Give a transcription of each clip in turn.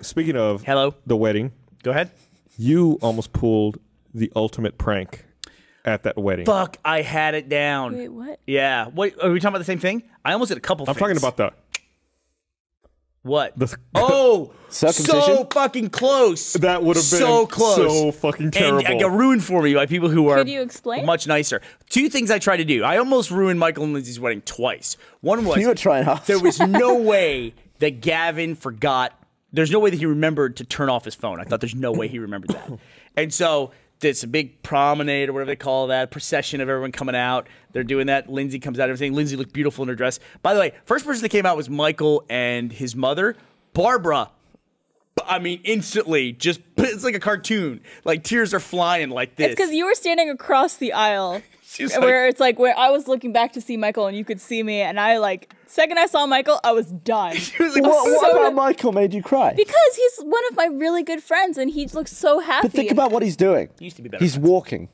Speaking of Hello. the wedding, Go ahead. you almost pulled the ultimate prank at that wedding. Fuck, I had it down. Wait, what? Yeah. Wait, are we talking about the same thing? I almost did a couple I'm talking about the What? The- Oh, Circumcision? so fucking close. that would have been so close, so fucking terrible. And got ruined for me by people who are Could you explain? much nicer. Two things I tried to do. I almost ruined Michael and Lindsay's wedding twice. One was You were trying hard. there was no way that Gavin forgot. There's no way that he remembered to turn off his phone. I thought there's no way he remembered that. And so it's a big promenade or whatever they call that, procession of everyone coming out. They're doing that. Lindsay comes out, everything. Lindsay looked beautiful in her dress. By the way, first person that came out was Michael and his mother. Barbara, I mean, instantly, just, it's like a cartoon. Like, tears are flying like this. It's because you were standing across the aisle. She's Where it's like where I was looking back to see Michael and you could see me, and I like second I saw Michael, I was done. She was like, What about Michael made you cry? Because he's one of my really good friends and he looks so happy. But think about what he's doing. Used to be better He's friends. walking.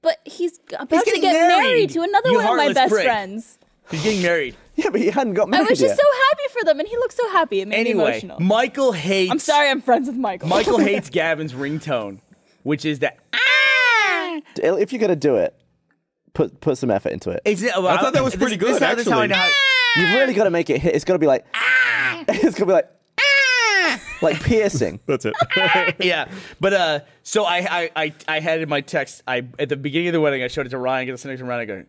But he's about getting to get married to another you one of my heartless best prick. friends. He's getting married. Yeah, but he hadn't got I married was just yet. so happy for them, and he looked so happy. It made me Anyway, emotional. Michael hates. I'm sorry, I'm friends with Michael. Michael hates Gavin's ringtone, which is that. If you're gonna do it, put some effort into it. I thought that was pretty good, This is how I actually. know how. You've really got to make it hit. It's got to be like. It's gonna be like piercing. That's it. Yeah, but so I had in my text. At the beginning of the wedding, I showed it to Ryan. Get the next to Ryan. I go,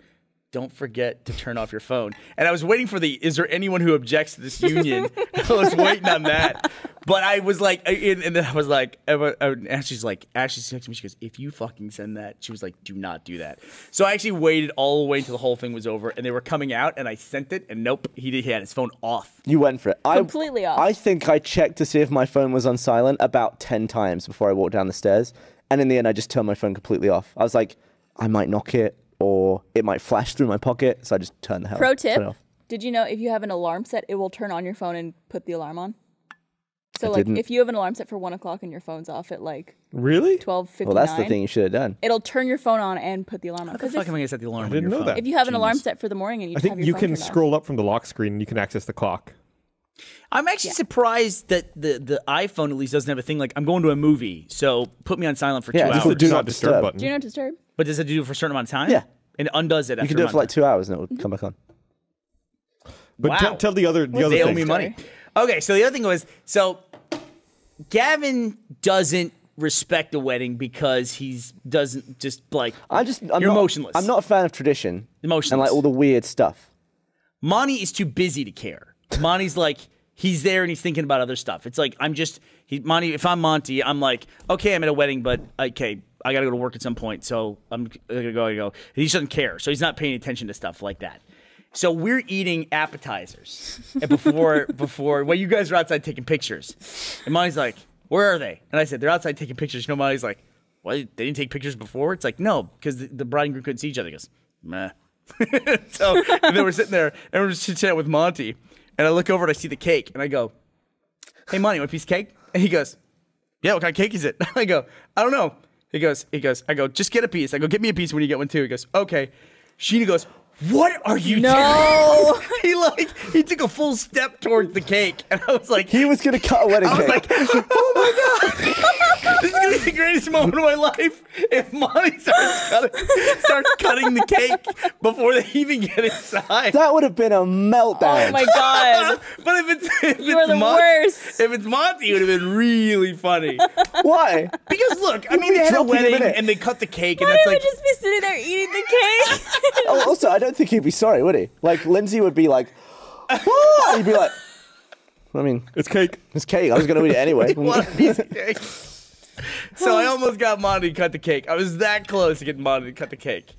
don't forget to turn off your phone. And I was waiting for is there anyone who objects to this union? I was waiting on that. But I was like, and then I was like, Ashley's texting me. She goes, if you fucking send that, she was like, do not do that. So I actually waited all the way until the whole thing was over, and they were coming out, and I sent it, and nope, he had his phone off. You went for it. Completely off. I think I checked to see if my phone was on silent about 10 times before I walked down the stairs. And in the end, I just turned my phone completely off. I was like, I might knock it, or it might flash through my pocket. So I just turned the hell Pro turn it tip, off. did you know if you have an alarm set, it will turn on your phone and put the alarm on? So like didn't. if you have an alarm set for 1 o'clock and your phone's off at like Really? 12:59, Well, that's the thing you should have done. it'll turn your phone on and put the alarm on. How the fuck am I gonna set the alarm? didn't on your know phone? that. If you have an alarm Genius. set for the morning and you I have think your you phone can turned off. scroll up from the lock screen and you can access the clock. I'm actually surprised that the iPhone at least doesn't have a thing like I'm going to a movie, so put me on silent for 2 Yeah, hours. just the Do not not disturb disturb. button. Do you not disturb? But does it do it for a certain amount of time? Yeah. And it undoes it after You can do a it for like month. 2 hours and it will come back on. But Wow. tell the other They owe thing. me money. Okay, so the other thing was, Gavin doesn't respect the wedding because doesn't just like I'm you're not, emotionless. I'm not a fan of tradition. Emotionless. And like all the weird stuff. Monty is too busy to care. Monty's like he's there and he's thinking about other stuff. It's like Monty. If I'm Monty, I'm like, okay, I'm at a wedding, but okay, I gotta go to work at some point, so I'm gonna go. And he just doesn't care, so he's not paying attention to stuff like that. So we're eating appetizers and before. Well, you guys are outside taking pictures, and Monty's like, "Where are they?" And I said, "They're outside taking pictures." No, Monty's like, "What? They didn't take pictures before?" It's like, no, because the bride and groom couldn't see each other. He goes, meh. So and then we're sitting there and we're just chit-chatting with Monty, and I look over and I see the cake, and I go, "Hey, Monty, want a piece of cake?" And he goes, "Yeah, what kind of cake is it?" I go, "I don't know." He goes. I go, "Just get a piece." I go, "Get me a piece when you get one too." He goes, "Okay." Sheena goes, "What are you No. doing?" He took a full step towards the cake, and I was like, He was going to cut a wedding I was cake. like, "Oh my god, this is gonna be the greatest moment of my life if Monty starts cutting the cake before they even get inside." That would have been a meltdown. Oh my god. But if You are the Monty, worst. If it's Monty, it would have been really funny. Why? Because look, I mean, they had a dropping him in wedding it. and they cut the cake, and Why that's would like. just be sitting there eating the cake? Oh, also, I don't think he'd be sorry, would he? Like, Lindsay would be like, "What?" He'd be like, I mean, It's cake. it's cake. I was going to eat it anyway. What a piece of cake. So I almost got Monty to cut the cake. I was that close to getting Monty to cut the cake.